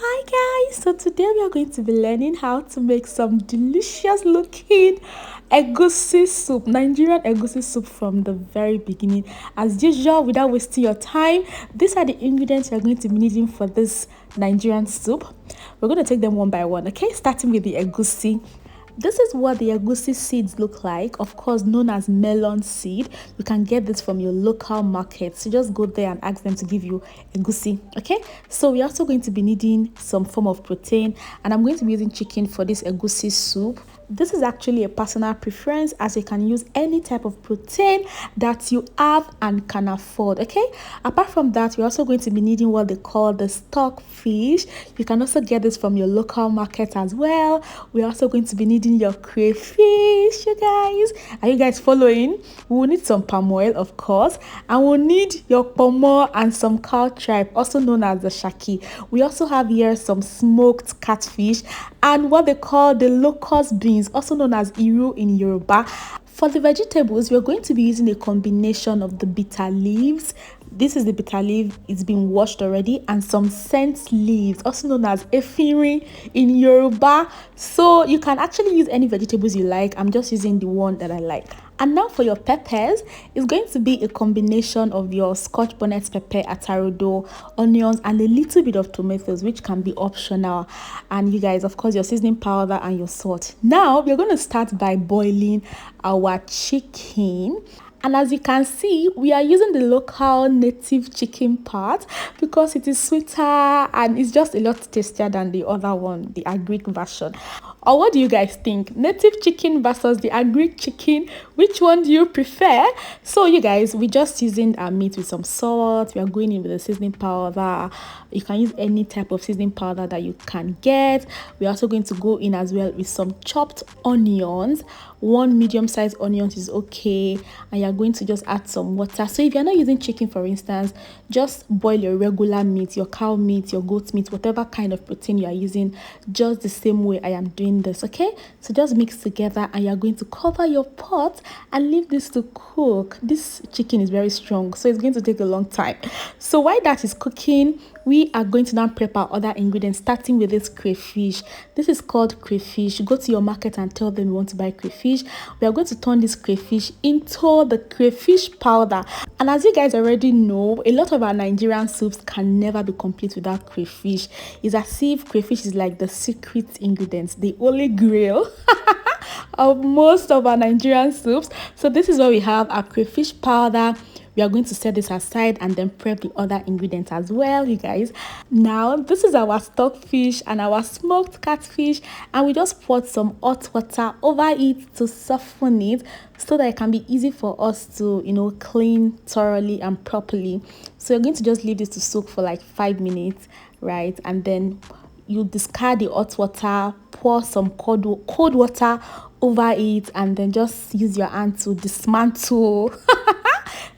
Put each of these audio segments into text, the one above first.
Hi guys, so today we are going to be learning how to make some delicious looking egusi soup, Nigerian egusi soup from the very beginning. As usual, without wasting your time, these are the ingredients you're going to be needing for this Nigerian soup. We're going to take them one by one, okay? Starting with the egusi. This is what the egusi seeds look like, of course known as melon seed. You can get this from your local market, so just go there and ask them to give you egusi. Okay, so we're also going to be needing some form of protein, and I'm going to be using chicken for this egusi soup. This is actually a personal preference, as you can use any type of protein that you have and can afford. Okay, apart from that, we're also going to be needing what they call the stock fish. You can also get this from your local market as well. We're also going to be needing your crayfish, you guys. Are you guys following? We will need some palmoil, of course, and we'll need your pomor and some cow tripe, also known as the Shaki. We also have here some smoked catfish and what they call the locust beans, also known as iru in Yoruba. For the vegetables, we're going to be using a combination of the bitter leaves. This is the bitter leaf, it's been washed already, and some scent leaves, also known as Efinrin in Yoruba. So you can actually use any vegetables you like. I'm just using the one that I like. And now for your peppers, it's going to be a combination of your Scotch bonnet pepper, Atarodo, onions, and a little bit of tomatoes, which can be optional. And you guys, of course, your seasoning powder and your salt. Now we're going to start by boiling our chicken. And as you can see, we are using the local native chicken part because it is sweeter and it's just a lot tastier than the other one, the agric version. Or what do you guys think? Native chicken versus the agric chicken, which one do you prefer? So you guys, we're just using our meat with some salt. We are going in with the seasoning powder. You can use any type of seasoning powder that you can get. We're also going to go in as well with some chopped onions. One medium-sized onion is okay, and you're going to just add some water. So if you're not using chicken, for instance, just boil your regular meat, your cow meat, your goat meat, whatever kind of protein you are using, just the same way I am doing this. Okay, so just mix together, and you're going to cover your pot and leave this to cook. This chicken is very strong, so it's going to take a long time. So while that is cooking, we are going to now prep our other ingredients, starting with this crayfish. This is called crayfish. Go to your market and tell them you want to buy crayfish. We are going to turn this crayfish into the crayfish powder. And as you guys already know, a lot of our Nigerian soups can never be complete without crayfish. It's as if crayfish is like the secret ingredient, the holy grail of most of our Nigerian soups. So this is what we have: our crayfish powder. We are going to set this aside and then prep the other ingredients as well, you guys. Now this is our stockfish and our smoked catfish, and we just poured some hot water over it to soften it so that it can be easy for us to, clean thoroughly and properly. So you're going to just leave this to soak for like 5 minutes, right? And then you discard the hot water, pour some cold water over it, and then just use your hand to dismantle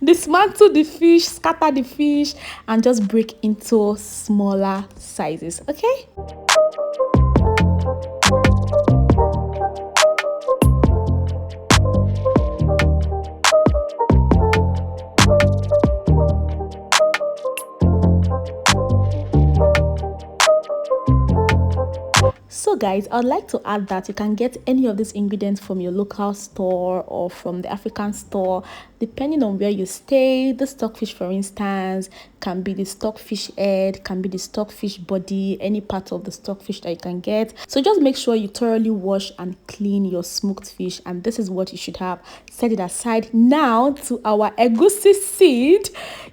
the fish, scatter the fish, and just break into smaller sizes. Okay, so guys, I'd like to add that you can get any of these ingredients from your local store or from the African store, depending on where you stay. The stockfish, for instance, can be the stockfish head, can be the stockfish body, any part of the stockfish that you can get. So just make sure you thoroughly wash and clean your smoked fish, and this is what you should have. Set it aside. Now to our egusi seed,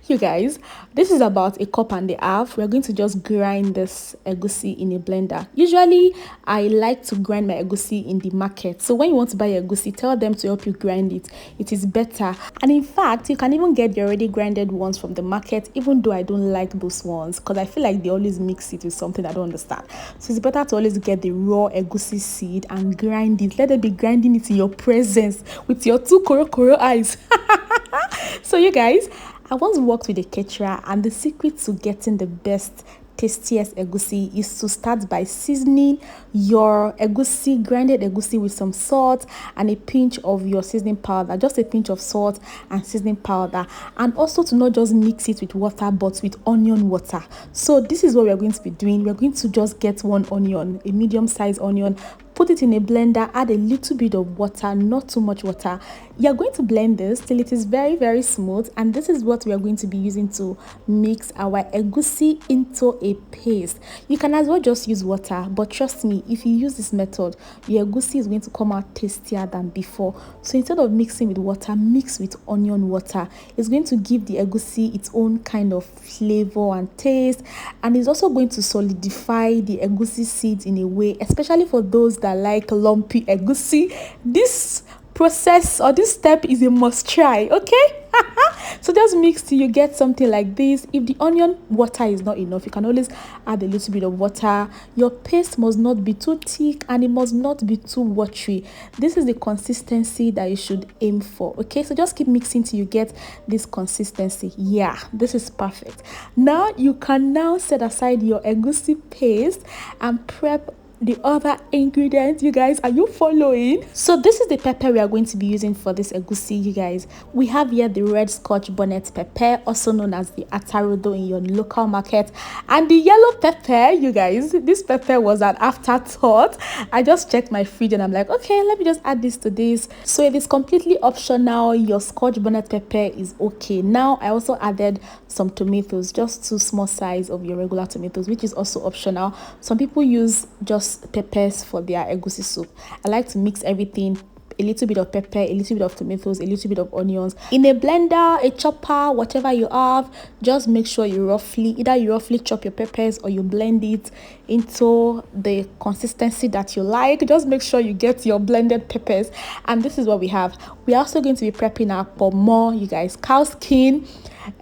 you guys. This is about 1.5 cups. We're going to just grind this egusi in a blender. Usually I like to grind my egusi in the market, so when you want to buy egusi, tell them to help you grind it. It is better. And in fact, you can even get the already grinded ones from the market, even though I don't like those ones because I feel like they always mix it with something I don't understand. So it's better to always get the raw egusi seed and grind it. Let them be grinding it in your presence with your two koro eyes. So you guys, I once worked with a caterer, and the secret to getting the best tastiest egusi is to start by seasoning your egusi, grinded egusi, with some salt and a pinch of your seasoning powder, just a pinch of salt and seasoning powder, and also to not just mix it with water but with onion water. So this is what we're going to be doing. We're going to just get one onion, a medium-sized onion, put it in a blender, add a little bit of water, not too much water. You're going to blend this till it is very, very smooth, and this is what we are going to be using to mix our egusi into a paste. You can as well just use water, but trust me, if you use this method, your egusi is going to come out tastier than before. So instead of mixing with water, mix with onion water. It's going to give the egusi its own kind of flavor and taste, and it's also going to solidify the egusi seeds in a way, especially for those that like lumpy egusi. This process or this step is a must try, okay? So just mix till you get something like this. If the onion water is not enough, you can always add a little bit of water. Your paste must not be too thick and it must not be too watery. This is the consistency that you should aim for, okay? So just keep mixing till you get this consistency. Yeah, this is perfect. Now you can now set aside your egusi paste and prep the other ingredients. You guys, are you following? So this is the pepper we are going to be using for this egusi. You guys, we have here the red Scotch bonnet pepper, also known as the Atarodo in your local market, and the yellow pepper. You guys, this pepper was an afterthought. I just checked my fridge and I'm like, okay, let me just add this to this. So it is completely optional. Your Scotch bonnet pepper is okay. Now I also added some tomatoes, just 2 small size of your regular tomatoes, which is also optional. Some people use just peppers for their egusi soup. I like to mix everything, a little bit of pepper, a little bit of tomatoes, a little bit of onions in a blender, a chopper, whatever you have. Just make sure you roughly chop your peppers or you blend it into the consistency that you like. Just make sure you get your blended peppers, and this is what we have. We're also going to be prepping our pomor, you guys, cow skin.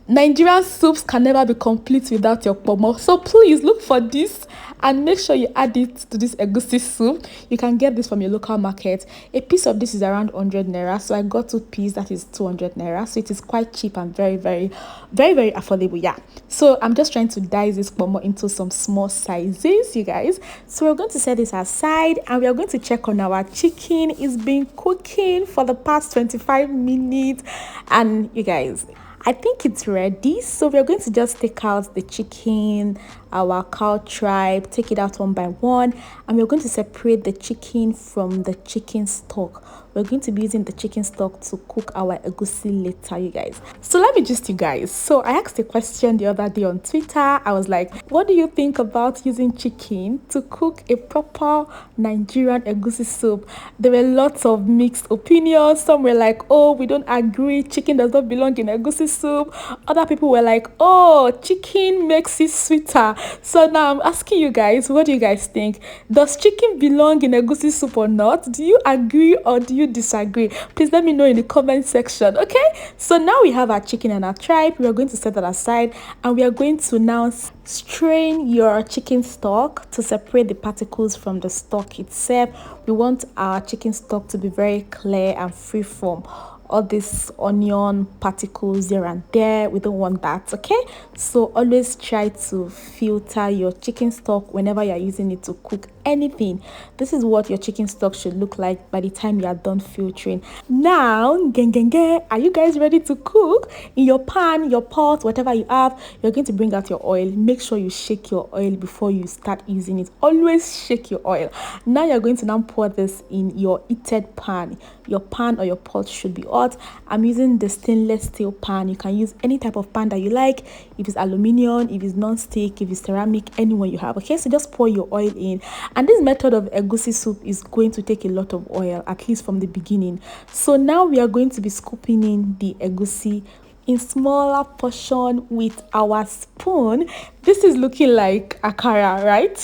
Nigerian soups can never be complete without your pomor, so please look for this and make sure you add it to this egusi soup. You can get this from your local market. A piece of this is around 100 naira, so I got 2 pieces, that is 200 naira. So it is quite cheap and very, very, very, very affordable. Yeah, so I'm just trying to dice this pomor into some small sizes, you guys. So we're going to set this aside and we are going to check on our chicken. It's been cooking for the past 25 minutes, and you guys, I think it's ready. So we're going to just take out the chicken, our cow tripe, take it out one by one, and we're going to separate the chicken from the chicken stock. We're going to be using the chicken stock to cook our egusi later, you guys. So let me just, you guys, so I asked a question the other day on Twitter. I was like, what do you think about using chicken to cook a proper Nigerian egusi soup? There were lots of mixed opinions. Some were like, oh, we don't agree, chicken does not belong in egusi soup. Other people were like, oh, chicken makes it sweeter. So now I'm asking you guys, what do you guys think? Does chicken belong in egusi soup or not? Do you agree or do you disagree? Please let me know in the comment section, okay? So now we have our chicken and our tripe. We are going to set that aside, and we are going to now strain your chicken stock to separate the particles from the stock itself. We want our chicken stock to be very clear and free from all these onion particles here and there. We don't want that, okay? So always try to filter your chicken stock whenever you're using it to cook anything. This is what your chicken stock should look like by the time you are done filtering. Now, are you guys ready to cook? In your pan, your pot, whatever you have, you're going to bring out your oil. Make sure you shake your oil before you start using it. Always shake your oil. Now you're going to now pour this in your heated pan. Your pan or your pot should be hot. I'm using the stainless steel pan. You can use any type of pan that you like. If it's aluminium, if it's non-stick, if it's ceramic, anyone you have, okay? So just pour your oil in. And this method of egusi soup is going to take a lot of oil, at least from the beginning. So now we are going to be scooping in the egusi in smaller portion with our spoon. This is looking like akara, right?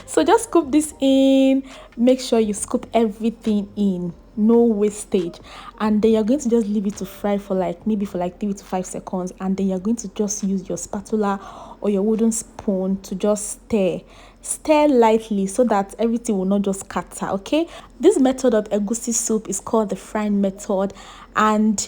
So just scoop this in. Make sure you scoop everything in, no wastage, and then you're going to just leave it to fry for maybe 3 to 5 seconds, and then you're going to just use your spatula or your wooden spoon to just stir lightly so that everything will not just scatter, okay? This method of egusi soup is called the frying method, and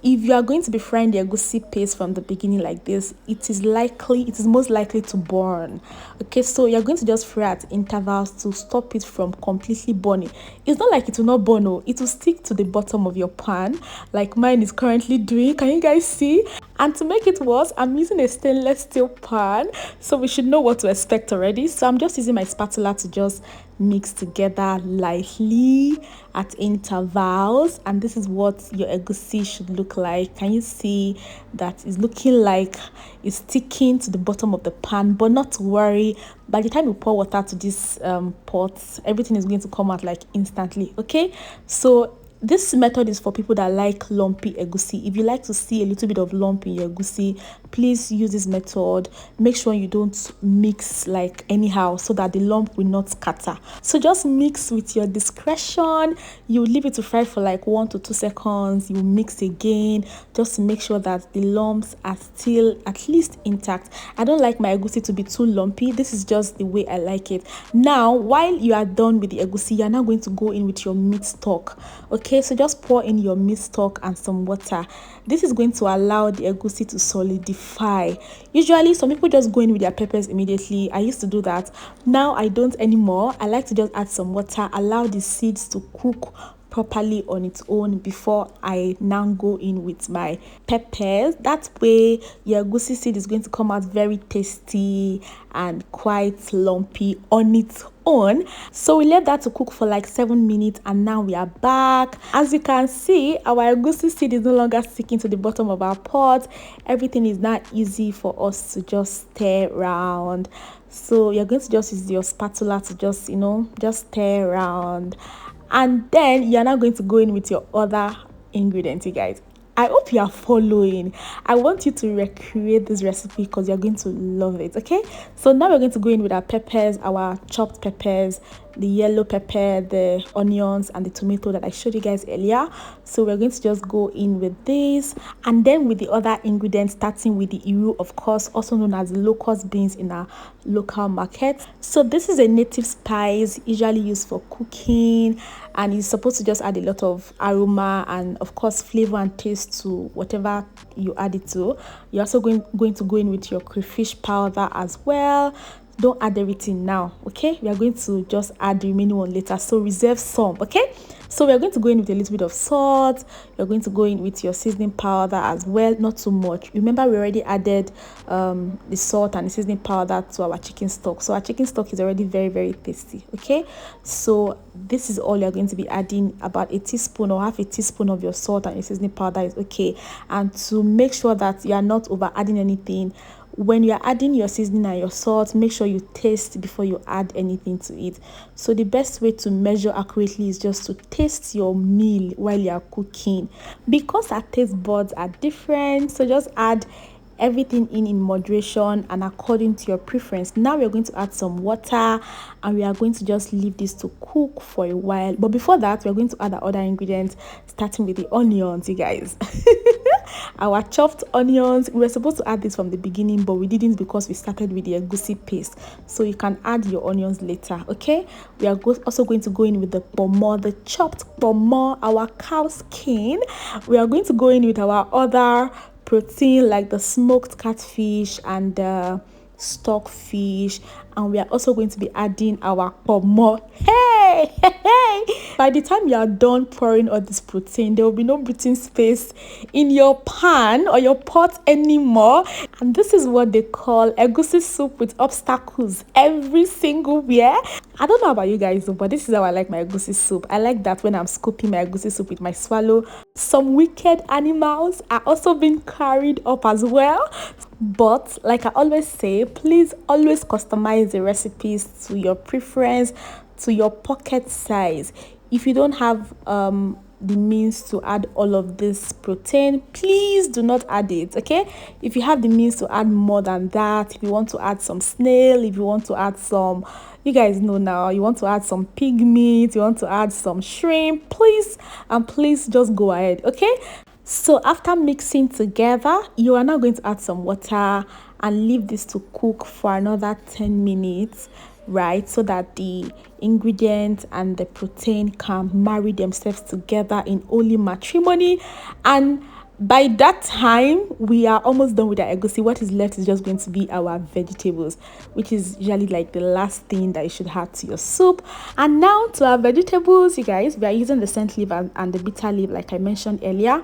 if you are going to be frying the egusi paste from the beginning like this, it is most likely to burn. Okay, so you're going to just fry at intervals to stop it from completely burning. It's not like it will not burn, oh, it will stick to the bottom of your pan like mine is currently doing. Can you guys see? And to make it worse, I'm using a stainless steel pan, so we should know what to expect already. So I'm just using my spatula to just mix together lightly at intervals, and this is what your egusi should look like. Can you see that it's looking like it's sticking to the bottom of the pan? But not to worry, by the time you pour water to this pot, everything is going to come out like instantly. Okay, so this method is for people that like lumpy egusi. If you like to see a little bit of lump in your egusi, please use this method. Make sure you don't mix like anyhow so that the lump will not scatter. So just mix with your discretion. You leave it to fry for like 1 to 2 seconds. You mix again just to make sure that the lumps are still at least intact. I don't like my egusi to be too lumpy. This is just the way I like it. Now, while you are done with the egusi, you are now going to go in with your meat stock. Okay, so just pour in your meat stock and some water. This is going to allow the egusi to solidify. Usually some people just go in with their peppers immediately. I used to do that. Now I don't anymore. I like to just add some water, allow the seeds to cook properly on its own before I now go in with my peppers. That way your egusi seed is going to come out very tasty and quite lumpy on its own. So we left that to cook for like 7 minutes, and now we are back. As you can see, our egusi seed is no longer sticking to the bottom of our pot. Everything is now easy for us to just stir around. So you're going to just use your spatula to just stir around, and then you're now going to go in with your other ingredients, you guys. I hope you are following. I want you to recreate this recipe because you're going to love it. Okay, so now we're going to go in with our peppers, our chopped peppers, the yellow pepper, the onions, and the tomato that I showed you guys earlier. So we're going to just go in with this, and then with the other ingredients, starting with the iru, of course, also known as locust beans in our local market. So this is a native spice usually used for cooking, and it's supposed to just add a lot of aroma and of course flavor and taste to whatever you add it to. You're also going to go in with your crayfish powder as well. Don't add everything now, okay? We are going to just add the remaining one later, so reserve some. Okay, so we are going to go in with a little bit of salt. You're going to go in with your seasoning powder as well, not too much. Remember, we already added the salt and the seasoning powder to our chicken stock, so our chicken stock is already very, very tasty. Okay, so this is all you're going to be adding. About a teaspoon or half a teaspoon of your salt and your seasoning powder is okay. And to make sure that you are not over adding anything, when you are adding your seasoning and your salt, make sure you taste before you add anything to it. So the best way to measure accurately is just to taste your meal while you are cooking, because our taste buds are different. So just add everything in moderation and according to your preference. Now we're going to add some water, and we are going to just leave this to cook for a while. But before that, we're going to add our other ingredients, starting with the onions, you guys. Our chopped onions, we were supposed to add this from the beginning, but we didn't because we started with the egusi paste. So you can add your onions later. Okay, we are also going to go in with the pomor, the chopped pomor, our cow skin. We are going to go in with our other protein like the smoked catfish and the stockfish, and we are also going to be adding our pomor. Hey, by the time you are done pouring all this protein, there will be no breathing space in your pan or your pot anymore. And this is what they call egusi soup with obstacles every single year. I don't know about you guys, but this is how I like my egusi soup. I like that when I'm scooping my egusi soup with my swallow. Some wicked animals are also being carried up as well. But like I always say, please always customize the recipes to your preference, to your pocket size. If you don't have the means to add all of this protein, please do not add it. Okay, if you have the means to add more than that, if you want to add some snail, if you want to add some, you guys know now, you want to add some pig meat, you want to add some shrimp, please just go ahead. Okay, so after mixing together, you are now going to add some water and leave this to cook for another 10 minutes, right? So that the ingredients and the protein can marry themselves together in holy matrimony. And By that time, we are almost done with our egusi. What is left is just going to be our vegetables, which is usually like the last thing that you should add to your soup. And now to our vegetables, you guys, we are using the scent leaf and the bitter leaf, like I mentioned earlier.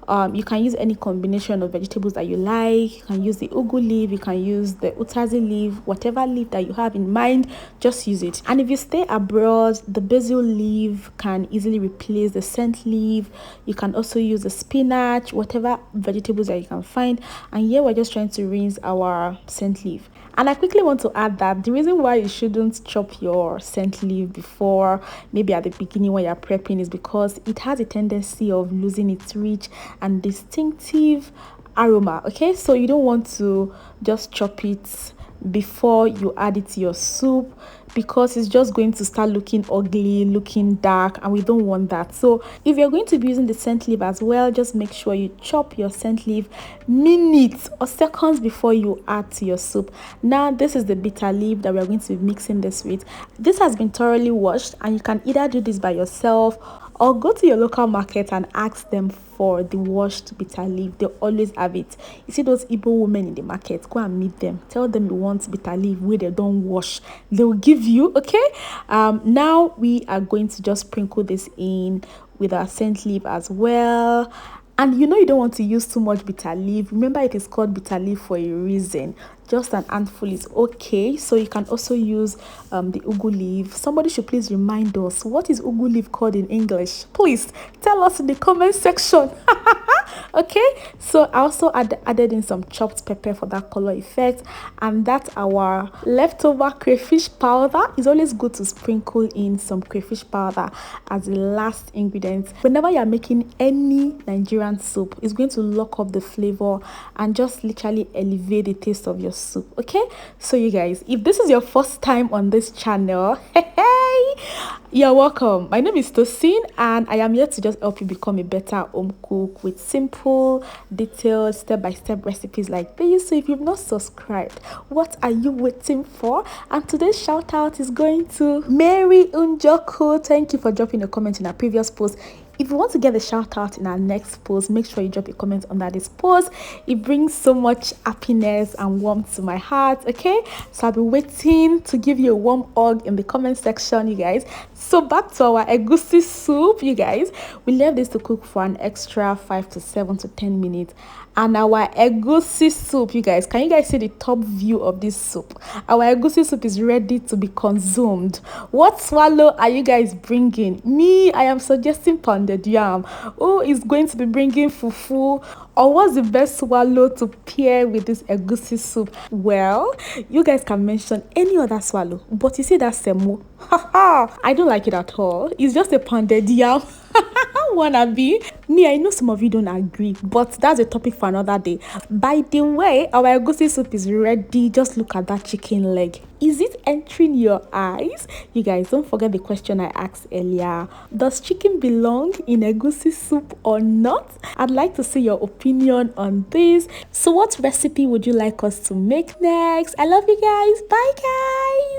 You can use any combination of vegetables that you like. You can use the ugu leaf, you can use the utazi leaf, whatever leaf that you have in mind, just use it. And if you stay abroad, the basil leaf can easily replace the scent leaf. You can also use the spinach, whatever vegetables that you can find. And here we're just trying to rinse our scent leaf. And I quickly want to add that the reason why you shouldn't chop your scent leaf before, maybe at the beginning when you're prepping, is because it has a tendency of losing its rich and distinctive aroma. Okay, so you don't want to just chop it before you add it to your soup, because it's just going to start looking ugly, looking dark, and we don't want that. So if you're going to be using the scent leaf as well, just make sure you chop your scent leaf minutes or seconds before you add to your soup. Now this is the bitter leaf that we're going to be mixing this with. This has been thoroughly washed, and you can either do this by yourself or go to your local market and ask them for the washed bitter leaf. They always have it. You see those Igbo women in the market, go and meet them, tell them you want bitter leaf where they don't wash, they will give you. Okay, now we are going to just sprinkle this in with our scent leaf as well. And you know you don't want to use too much bitter leaf. Remember, it is called bitter leaf for a reason. Just an handful is okay. So you can also use the ugu leaf. Somebody should please remind us, what is ugu leaf called in English? Please tell us in the comment section. Okay, so I also added in some chopped pepper for that color effect. And that's our leftover crayfish powder. It's always good to sprinkle in some crayfish powder as the last ingredient whenever you're making any Nigerian soup. It's going to lock up the flavor and just literally elevate the taste of your soup. Okay, so you guys, if this is your first time on this channel, hey, you're welcome. My name is Tosin, and I am here to just help you become a better home cook with simple, detailed, step-by-step recipes like this. So if you've not subscribed, what are you waiting for? And today's shout out is going to Mary Unjoku. Thank you for dropping a comment in our previous post. If you want to get a shout out in our next post, make sure you drop a comment under this post. It brings so much happiness and warmth to my heart. Okay, so I'll be waiting to give you a warm hug in the comment section, you guys. So back to our egusi soup, you guys. We left this to cook for an extra 5 to 7 to 10 minutes. And our egusi soup, you guys, can you guys see the top view of this soup? Our egusi soup is ready to be consumed. What swallow are you guys bringing? Me, I am suggesting pounded yam. Who is going to be bringing fufu? Or what's the best swallow to pair with this egusi soup? Well, you guys can mention any other swallow, but you see that semo, I don't like it at all. It's just a pounded yam. Wannabe. Me, I know some of you don't agree, but that's a topic for another day. By the way, our egusi soup is ready. Just look at that chicken leg. Is it entering your eyes? You guys, don't forget the question I asked earlier. Does chicken belong in egusi soup or not? I'd like to see your opinion on this. So what recipe would you like us to make next? I love you guys. Bye guys.